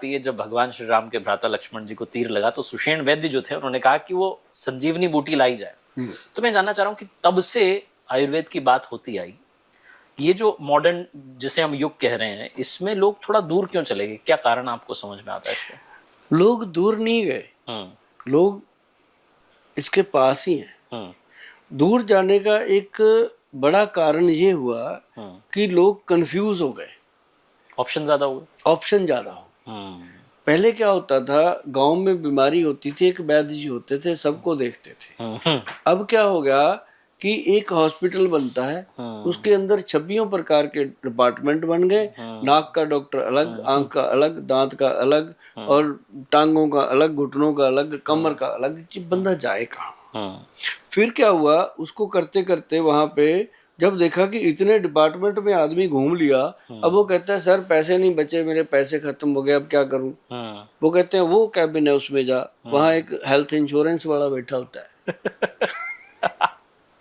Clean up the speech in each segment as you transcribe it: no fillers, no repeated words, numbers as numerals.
ये जब भगवान श्री राम के भ्राता लक्ष्मण जी को तीर लगा तो सुषेण वैद्य जो थे उन्होंने कहा कि वो संजीवनी बूटी लाई जाए। तो मैं जानना चाह रहा हूँ कि तब से आयुर्वेद की बात होती आई, ये जो मॉडर्न जिसे हम युग कह रहे हैं इसमें लोग थोड़ा दूर क्यों चले गए? क्या कारण आपको समझ में आता है इसका? लोग दूर नहीं गए, लोग इसके पास ही हैं। दूर जाने का एक बड़ा कारण ये हुआ कि लोग कंफ्यूज हो गए, ऑप्शन ज्यादा हो गए। ऑप्शन ज्यादा हो गए। पहले क्या होता था, गांव में बीमारी होती थी, एक वैद्य जी होते थे, सबको देखते थे। अब क्या हो गया कि एक हॉस्पिटल बनता है, उसके अंदर 26 प्रकार के डिपार्टमेंट बन गए। नाक का डॉक्टर अलग, आंख का अलग, दांत का अलग, और टांगों का अलग, घुटनों का अलग, कमर का अलग। बंदा जाए कहाँ? फिर क्या हुआ, उसको करते करते वहां पे जब देखा कि इतने डिपार्टमेंट में आदमी घूम लिया, अब वो कहता है सर पैसे नहीं बचे, मेरे पैसे खत्म हो गए, अब क्या करूं? वो कहते हैं वो कैबिन है उसमें जा, वहां एक हेल्थ इंश्योरेंस वाला बैठा होता है।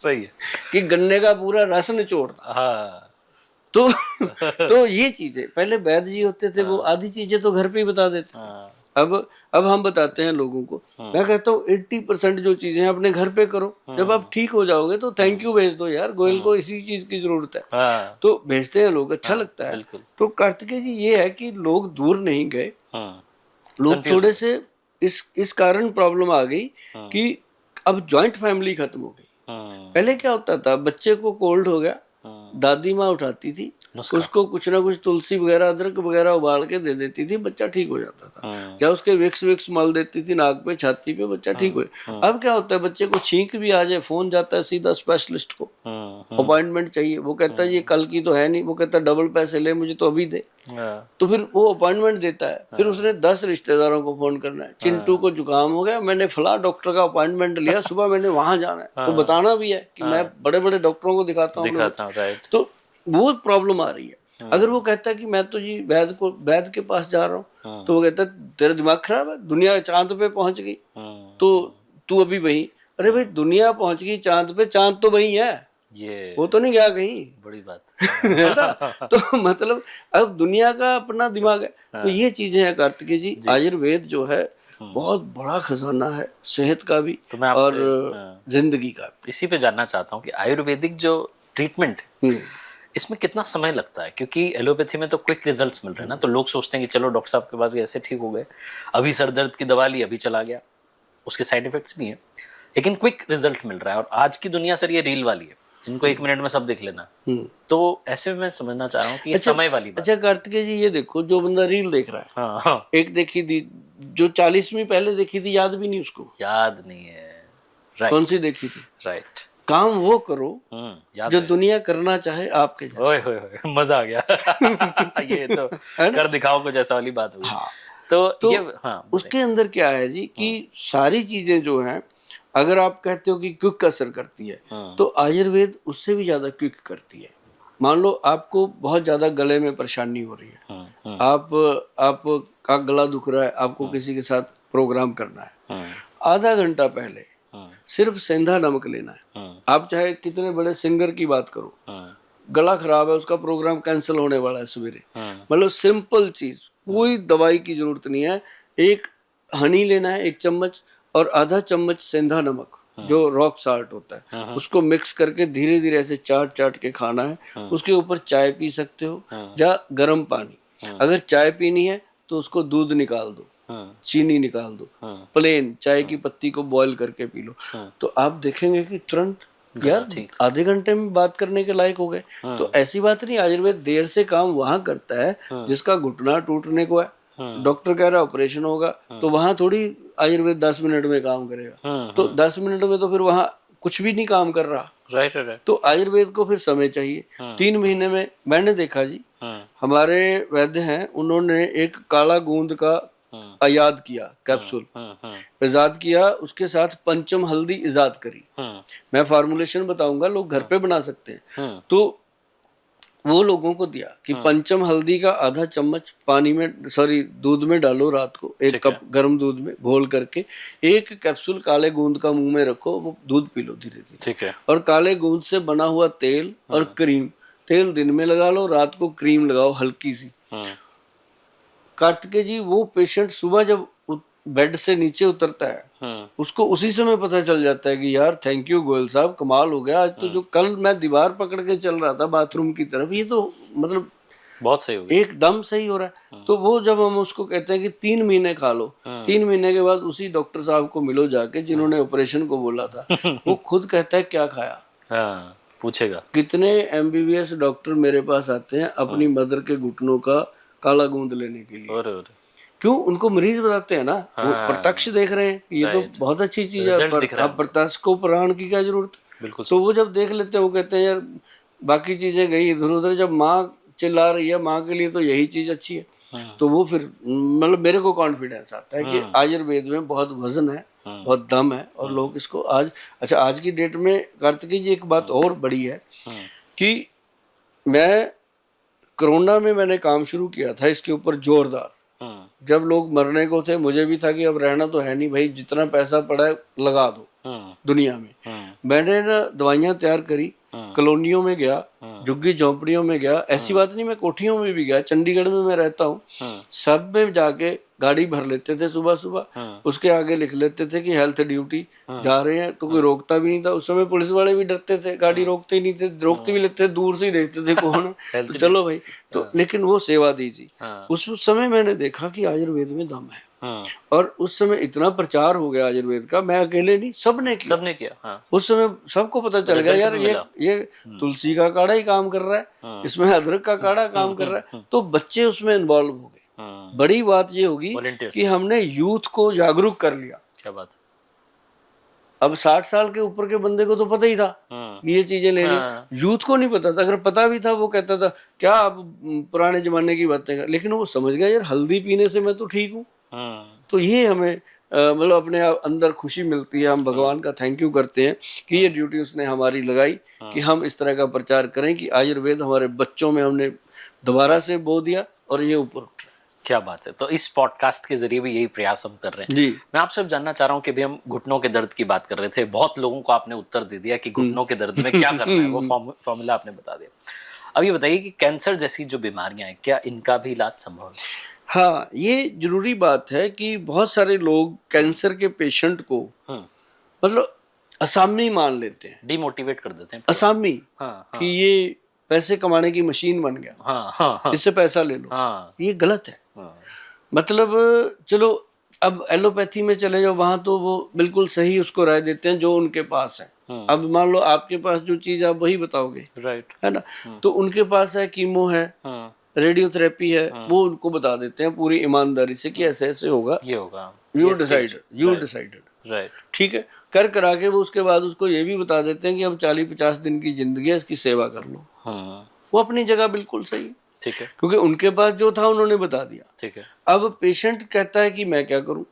सही है कि गन्ने का पूरा रस निचोड़ता। हाँ। तो ये चीजें पहले वैद्य जी होते थे, वो आधी चीजें तो घर पे ही बता देते थे। अब हम बताते हैं लोगों को। मैं कहता हूँ 80% जो चीजें हैं अपने घर पे करो, जब आप ठीक हो जाओगे तो थैंक यू भेज दो, यार गोयल को इसी चीज की जरूरत है। तो भेजते हैं लोग, अच्छा लगता है। तो कार्तिकेय जी ये है कि लोग दूर नहीं गए, लोग थोड़े से इस कारण प्रॉब्लम आ गई कि अब जॉइंट फैमिली खत्म हो गई। पहले क्या होता था, बच्चे को कोल्ड हो गया, दादी माँ उठाती थी, उसको कुछ ना कुछ तुलसी वगैरह, अदरक वगैरह उबाल के दे देती थी, बच्चा ठीक हो जाता था। या उसके विक्स विक्स मल देती थी नाक पे, छाती पे, बच्चा ठीक हो गया। अब क्या होता है, बच्चे को छींक भी आ जाए, फोन जाता है सीधा स्पेशलिस्ट को, अपॉइंटमेंट चाहिए। वो कहता है ये कल की तो है नहीं, वो कहता है डबल पैसे ले, मुझे तो अभी दे। तो फिर वो अपॉइंटमेंट देता है, फिर उसने 10 रिश्तेदारों को फोन करना है, चिंटू को जुकाम हो गया, मैंने फला डॉक्टर का अपॉइंटमेंट लिया, सुबह मैंने वहां जाना है। तो बताना भी है कि मैं बड़े बड़े डॉक्टरों को दिखाता हूँ। तो वो प्रॉब्लम आ रही है। अगर वो कहता है कि मैं तो जी वैद्य के पास जा रहा हूँ, तो वो कहता है तेरा दिमाग खराब है, दुनिया चांद पे पहुंच गई, तो तू अभी वहीं। अरे भाई दुनिया पहुंच गई चांद पे, चांद तो वही है, ये वो तो नहीं गया कहीं। बड़ी बात है ना? तो मतलब अब दुनिया का अपना दिमाग है। तो ये चीजें हैं कार्तिकेय जी। आयुर्वेद जो है बहुत बड़ा खजाना है, सेहत का भी तो मैं और जिंदगी का भी। इसी पे जानना चाहता हूँ कि आयुर्वेदिक जो ट्रीटमेंट इसमें कितना समय लगता है? क्योंकि एलोपैथी में तो क्विक रिजल्ट्स मिल रहे हैं ना, तो लोग सोचते हैं कि चलो डॉक्टर साहब के पास गए, ऐसे ठीक हो गए, अभी सर दर्द की दवा ली, अभी चला गया, उसके साइड इफेक्ट्स भी हैं, लेकिन क्विक रिजल्ट मिल रहा है। और आज की दुनिया सर ये रील वाली है, इनको 1 मिनट में सब देख लेना। तो ऐसे में मैं समझना चाह रहा हूँ कि ये समय वाली बात। अच्छा कार्तिकेय जी ये देखो, जो बंदा रील देख रहा है, हाँ। एक देखी थी जो 40वीं पहले देखी थी, याद भी नहीं उसको, याद नहीं है। राइट। कौन सी देखी थी? राइट। काम वो करो जो दुनिया करना चाहे आपके जैसा। ओए होए मजा आ गया। ये तो कर दिखाओ कुछ ऐसा वाली बात हुई। हाँ। तो ये हाँ, उसके अंदर क्या है जी कि सारी चीजें जो हैं, अगर आप कहते हो कि क्विक असर करती है, तो आयुर्वेद उससे भी ज्यादा क्विक करती है। मान लो आपको बहुत ज्यादा गले में परेशानी हो रही है, आप का गला दुख रहा है, आपको किसी के साथ प्रोग्राम करना है, आधा घंटा पहले सिर्फ सेंधा नमक लेना है। आप चाहे कितने बड़े सिंगर की बात करो, गला खराब है, उसका प्रोग्राम कैंसिल होने वाला है सवेरे, मतलब सिंपल चीज, कोई दवाई की जरूरत नहीं है। एक हनी लेना है 1 चम्मच, और आधा चम्मच सेंधा नमक जो रॉक साल्ट होता है, उसको मिक्स करके धीरे धीरे ऐसे चाट चाट के खाना है। उसके ऊपर चाय पी सकते हो या गर्म पानी। अगर चाय पीनी है तो उसको दूध निकाल दो, चीनी निकाल दो, प्लेन चाय की पत्ती को बॉईल करके पी लो। तो आप देखेंगे कि तुरंत यार आधे घंटे में बात करने के लायक हो गए। तो ऐसी बात नहीं, आयुर्वेद देर से काम वहां करता है जिसका घुटना टूटने को है, डॉक्टर कह रहा है ऑपरेशन होगा, तो वहां थोड़ी आयुर्वेद 10 मिनट में काम करेगा। तो 10 मिनट में तो फिर वहां कुछ भी नहीं काम कर रहा। राइट। तो आयुर्वेद को फिर समय चाहिए। 3 महीने में मैंने देखा जी, हमारे वैद्य हैं, उन्होंने एक काला गूंद का इजाद किया, कैप्सूल इजाद किया, उसके साथ पंचम हल्दी इजाद करी। मैं फार्मूलेशन बताऊंगा, लोग घर पे बना सकते हैं। तो वो लोगों को दिया कि पंचम हल्दी का आधा चम्मच पानी में, दूध में डालो, रात को 1 कप गर्म दूध में घोल करके 1 कैप्सूल काले गूंद का मुंह में रखो, वो दूध पी लो धीरे धीरे। और काले गूंद से बना हुआ तेल और क्रीम, तेल दिन में लगा लो, रात को क्रीम लगाओ हल्की सी। कार्तिकेय जी वो पेशेंट सुबह जब बेड से नीचे उतरता है उसको उसी समय पता चल जाता है कि यार थैंक यू गोयल साहब, कमाल हो गया आज तो, जो कल मैं दीवार पकड़ के चल रहा था बाथरूम की तरफ, ये तो मतलब बहुत सही हो गया। एकदम सही हो रहा है। तो वो जब हम उसको कहते हैं कि 3 महीने खा लो, 3 महीने के बाद उसी डॉक्टर साहब को मिलो जाके जिन्होंने ऑपरेशन को बोला था, वो खुद कहता है क्या खाया। हाँ, पूछेगा। कितने एमबीबीएस डॉक्टर मेरे पास आते हैं अपनी मदर के घुटनों का काला गूंद लेने के लिए। और क्यों? उनको मरीज बताते हैं ना, वो प्रत्यक्ष देख रहे हैं कि ये तो बहुत अच्छी चीज है, अब प्रत्यक्ष को प्रमाण की क्या जरूरत। बिल्कुल। तो वो जब देख लेते हैं वो कहते हैं यार बाकी चीजें गई इधर उधर, जब माँ चिल्ला रही है माँ के लिए तो यही चीज अच्छी है। तो वो फिर मतलब मेरे को कॉन्फिडेंस आता है कि आयुर्वेद में बहुत वजन है, बहुत दम है, और लोग इसको आज, अच्छा आज की डेट में कार्तिकेय जी एक बात और बड़ी है कि मैं कोरोना में मैंने काम शुरू किया था इसके ऊपर जोरदार। जब लोग मरने को थे मुझे भी था कि अब रहना तो है नहीं भाई, जितना पैसा पड़ा है लगा दो दुनिया में। मैंने ना दवाइयाँ तैयार करी, कॉलोनियों में गया, झुग्गी झोंपड़ियों में गया, ऐसी बात नहीं मैं कोठियों में भी गया, चंडीगढ़ में मैं रहता हूँ, सब में जाके गाड़ी भर लेते थे सुबह सुबह, उसके आगे लिख लेते थे कि हेल्थ ड्यूटी जा रहे हैं, तो कोई रोकता भी नहीं था। उस समय पुलिस वाले भी डरते थे, गाड़ी रोकते ही नहीं थे, रोकते भी लेते थे दूर से ही देखते थे कौन तो चलो भाई, तो लेकिन वो सेवा दी थी। उस समय मैंने देखा कि आयुर्वेद में दम है, और उस समय इतना प्रचार हो गया आयुर्वेद का, मैं अकेले नहीं सबने किया। उस समय सबको पता चल गया यार ये तुलसी का काढ़ा ही काम कर रहा है, इसमें अदरक का काढ़ा काम कर रहा है, तो बच्चे उसमें इन्वॉल्व हो गए। बड़ी बात ये होगी कि हमने यूथ को जागरूक कर लिया। क्या बात। अब 60 साल के ऊपर के बंदे को तो पता ही था कि ये चीजें लेनी, यूथ को नहीं पता था। अगर पता भी था वो कहता था क्या आप पुराने जमाने की बातें कर, लेकिन वो समझ गया यार हल्दी पीने से मैं तो ठीक हूँ। तो ये हमें मतलब अपने अंदर खुशी मिलती है, हम भगवान का थैंक यू करते हैं कि ये ड्यूटी उसने हमारी लगाई कि हम इस तरह का प्रचार करें कि आयुर्वेद हमारे बच्चों में हमने दोबारा से बो दिया और ये ऊपर उठ रहा है। क्या बात है। तो इस पॉडकास्ट के जरिए भी यही प्रयास हम कर रहे हैं जी। मैं आपसे जानना चाह रहा हूँ कि भी हम घुटनों के दर्द की बात कर रहे थे, बहुत लोगों को आपने उत्तर दे दिया कि घुटनों के दर्द में क्या करना है, वो फॉर्मूला आपने बता दिया। अब ये बताइए कि कैंसर जैसी जो बीमारियां हैं क्या इनका भी इलाज संभव है? हाँ, ये जरूरी बात है कि बहुत सारे लोग कैंसर के पेशेंट को मतलब असामी मान लेते हैं, डिमोटिवेट कर देते हैं असामी। कि ये पैसे कमाने की मशीन बन गया, इससे पैसा ले लो। ये गलत है। मतलब चलो अब एलोपैथी में चले जाओ, वहां तो वो बिल्कुल सही उसको राय देते हैं जो उनके पास है। अब मान लो आपके पास जो चीज आप वही बताओगे, राइट है ना, तो उनके पास है कीमो है, रेडियोथेरेपी है, वो उनको बता देते हैं पूरी ईमानदारी से कि ऐसे ऐसे होगा, ये होगा, यू डिसाइडेड राइट, ठीक है, कर करा के वो उसके बाद उसको ये भी बता देते हैं कि अब 40-50 दिन की जिंदगी है, इसकी सेवा कर लो। वो अपनी जगह बिल्कुल सही, ठीक है, क्योंकि उनके पास जो था उन्होंने बता दिया। ठीक है। अब पेशेंट कहता है कि मैं क्या करूं,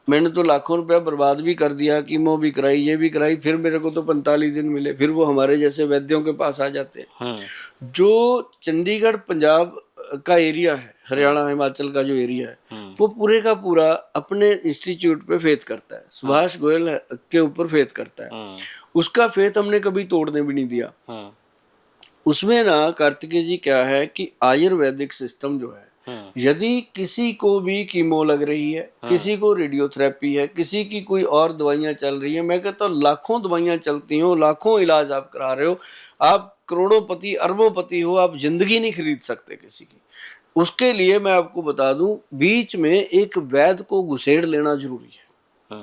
मैंने तो लाखों रुपया बर्बाद भी कर दिया, कीमो भी कराई, ये भी कराई, फिर मेरे को तो 45 दिन मिले। फिर वो हमारे जैसे वैद्यों के पास आ जाते हैं। जो चंडीगढ़ पंजाब का एरिया है, हरियाणा हिमाचल का जो एरिया है, वो पूरे का पूरा अपने इंस्टीट्यूट पे फेथ करता है, सुभाष गोयल के ऊपर फेथ करता है। उसका फेथ हमने कभी तोड़ने भी नहीं दिया। उसमें ना कार्तिकेय जी क्या है कि आयुर्वेदिक सिस्टम जो है, यदि किसी को भी कीमो लग रही है, किसी को रेडियोथेरेपी है, किसी की कोई और दवाइयां चल रही है, मैं कहता हूँ लाखों दवाइयां चलती हो, लाखों इलाज आप करा रहे हो, आप करोड़ोंपति अरबोंपति हो, आप जिंदगी नहीं खरीद सकते किसी की। उसके लिए मैं आपको बता दूं, बीच में एक वैद्य को घुसेड़ लेना जरूरी है।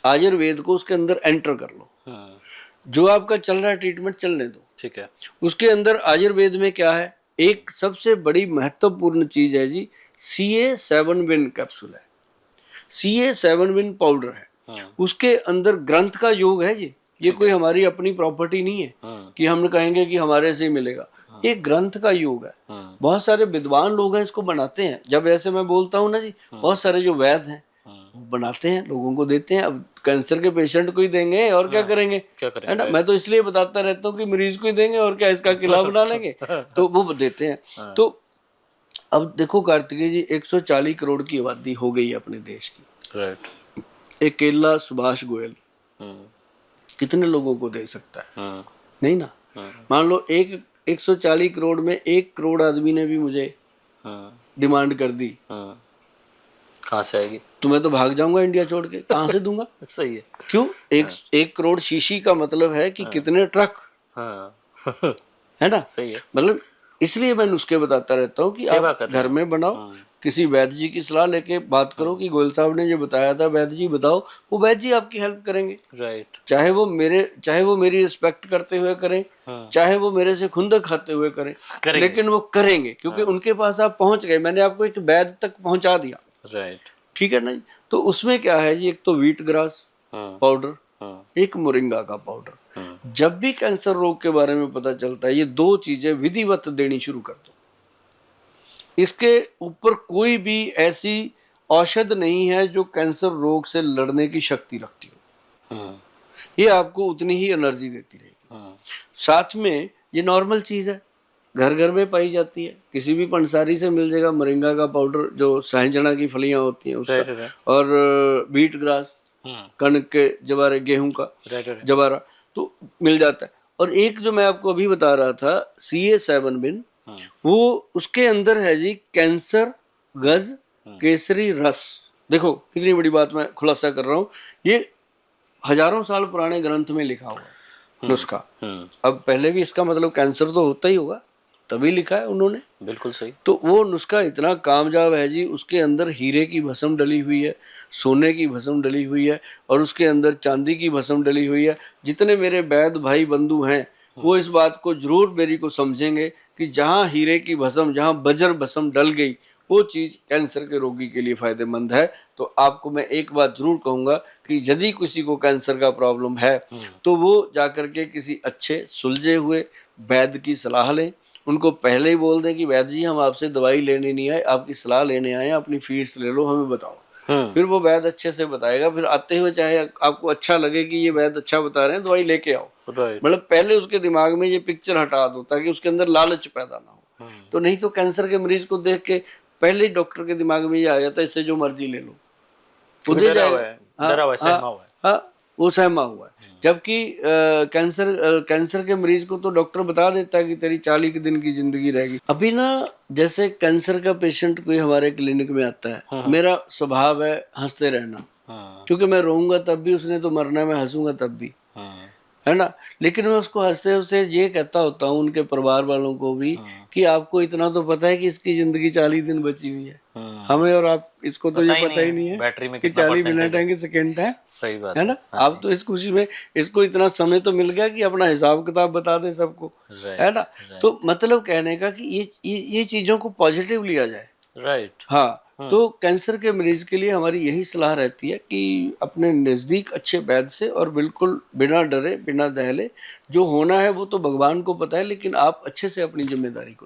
आयुर्वेद को उसके अंदर एंटर कर लो, जो आपका चल रहा है ट्रीटमेंट चलने दो, ठीक है। उसके अंदर आयुर्वेद में क्या है, एक सबसे बड़ी महत्वपूर्ण चीज है जी, CA7 विन कैप्सूल है, CA7 विन पाउडर है। उसके अंदर ग्रंथ का योग है जी, ये कोई हमारी अपनी प्रॉपर्टी नहीं है कि हम कहेंगे कि हमारे से ही मिलेगा। ये ग्रंथ का योग है। बहुत सारे विद्वान लोग हैं इसको बनाते हैं। जब ऐसे मैं बोलता हूँ ना जी, बहुत सारे जो वैद्य हैं बनाते हैं, लोगों को देते हैं। अब कैंसर के पेशेंट को ही देंगे और क्या करेंगे, है ना। मैं तो इसलिए बताता रहता हूँ कि मरीज को ही देंगे और क्या इसका किला बना लेंगे, तो वो देते हैं। तो अब देखो कार्तिकेय जी, 140 करोड़ की आबादी हो गई है अपने देश की। एक केला सुभाष गोयल कितने लोगों को दे सकता है? नहीं ना। मान लो 140 करोड़ में 1 करोड़ आदमी ने भी मुझे डिमांड कर दी, कहाँ से आएगी? तो मैं तो भाग जाऊंगा इंडिया छोड़ के, कहाँ से दूंगा? सही है। क्यों? 1 करोड़ शीशी का मतलब है कि कितने ट्रक, हाँ है ना? सही है। मतलब इसलिए मैं नुस्खे बताता रहता हूँ कि सेवा आप करना। घर में बनाओ, किसी वैद्य जी की सलाह लेके बात करो कि गोयल साहब ने जो बताया था वैद्य जी बताओ, वो वैद्य जी आपकी हेल्प करेंगे। राइट। चाहे वो मेरी रिस्पेक्ट करते हुए करें, चाहे वो मेरे से खुंदक खाते हुए करें, लेकिन वो करेंगे, क्योंकि उनके पास आप पहुंच गए, मैंने आपको एक वैद्य तक पहुंचा दिया। राइट। ठीक है ना जी? तो उसमें क्या है जी, एक तो व्हीट ग्रास पाउडर, एक मोरिंगा का पाउडर। जब भी कैंसर रोग के बारे में पता चलता है, ये 2 चीजें विधिवत देनी शुरू कर दो। इसके ऊपर कोई भी ऐसी औषध नहीं है जो कैंसर रोग से लड़ने की शक्ति रखती हो। ये आपको उतनी ही एनर्जी देती रहेगी। साथ में ये नॉर्मल चीज है, घर घर में पाई जाती है, किसी भी पंसारी से मिल जाएगा मोरिंगा का पाउडर, जो सहजना की फलियां होती हैं उसका, और व्हीट ग्रास, कणक के जवारे, गेहूं का जवारा, तो मिल जाता है। और एक जो मैं आपको अभी बता रहा था, CA7 बिन, वो उसके अंदर है जी कैंसर गज केसरी रस। देखो कितनी बड़ी बात मैं खुलासा कर रहा हूँ, ये हजारों साल पुराने ग्रंथ में लिखा हुआ है नुस्खा। अब पहले भी इसका मतलब कैंसर तो होता ही होगा, तभी लिखा है उन्होंने। बिल्कुल सही। तो वो नुस्खा इतना कामयाब है जी, उसके अंदर हीरे की भस्म डली हुई है, सोने की भस्म डली हुई है, और उसके अंदर चांदी की भस्म डली हुई है। जितने मेरे वैद्य भाई बंधु हैं वो इस बात को जरूर मेरी को समझेंगे कि जहाँ हीरे की भस्म, जहाँ बजर भस्म डल गई, वो चीज कैंसर के रोगी के लिए फायदेमंद है। तो आपको मैं एक बात जरूर कहूंगा कि यदि किसी को कैंसर का प्रॉब्लम है तो वो जाकर के किसी अच्छे सुलझे हुए वैद्य की सलाह लें। उनको पहले ही बोल दें कि वैद्य जी हम आपसे दवाई लेने नहीं आए, आपकी सलाह लेने आए हैं, अपनी फीस ले लो, हमें बताओ। फिर वो वैद्य अच्छे से बताएगा। फिर आते हुए चाहे आपको अच्छा लगे कि ये वैद्य अच्छा बता रहे हैं, दवाई लेके आओ। मतलब पहले उसके दिमाग में ये पिक्चर हटा दो ताकि उसके अंदर लालच पैदा ना हो। तो नहीं तो कैंसर के मरीज को देख के पहले ही डॉक्टर के दिमाग में ये आ जाता है इससे जो मर्जी ले लो, वो दे जाएगा। हाँ, वो सहमा हुआ है। जबकि कैंसर के मरीज को तो डॉक्टर बता देता है कि तेरी 40 दिन की जिंदगी रहेगी। अभी ना जैसे कैंसर का पेशेंट कोई हमारे क्लिनिक में आता है, मेरा स्वभाव है हंसते रहना, क्योंकि मैं रोऊंगा तब भी, उसने तो मरना है, मैं हंसूंगा तब भी, है ना। लेकिन मैं उसको हंसते हंसते ये कहता होता हूँ उनके परिवार वालों को भी कि आपको इतना तो पता है कि इसकी जिंदगी 40 दिन बची हुई है, हमें और आप इसको तो ये पता ही नहीं है बैटरी में कि 40 मिनट है कि सेकेंड है। सही बात है ना। आप तो इस खुशी में, इसको इतना समय तो मिल गया कि अपना हिसाब किताब बता दे सबको, है ना। तो मतलब कहने का कि ये चीजों को पॉजिटिव लिया जाए। राइट। हाँ, तो कैंसर के मरीज के लिए हमारी यही सलाह रहती है कि अपने नज़दीक अच्छे वैद्य से, और बिल्कुल बिना डरे बिना दहले, जो होना है वो तो भगवान को पता है, लेकिन आप अच्छे से अपनी जिम्मेदारी को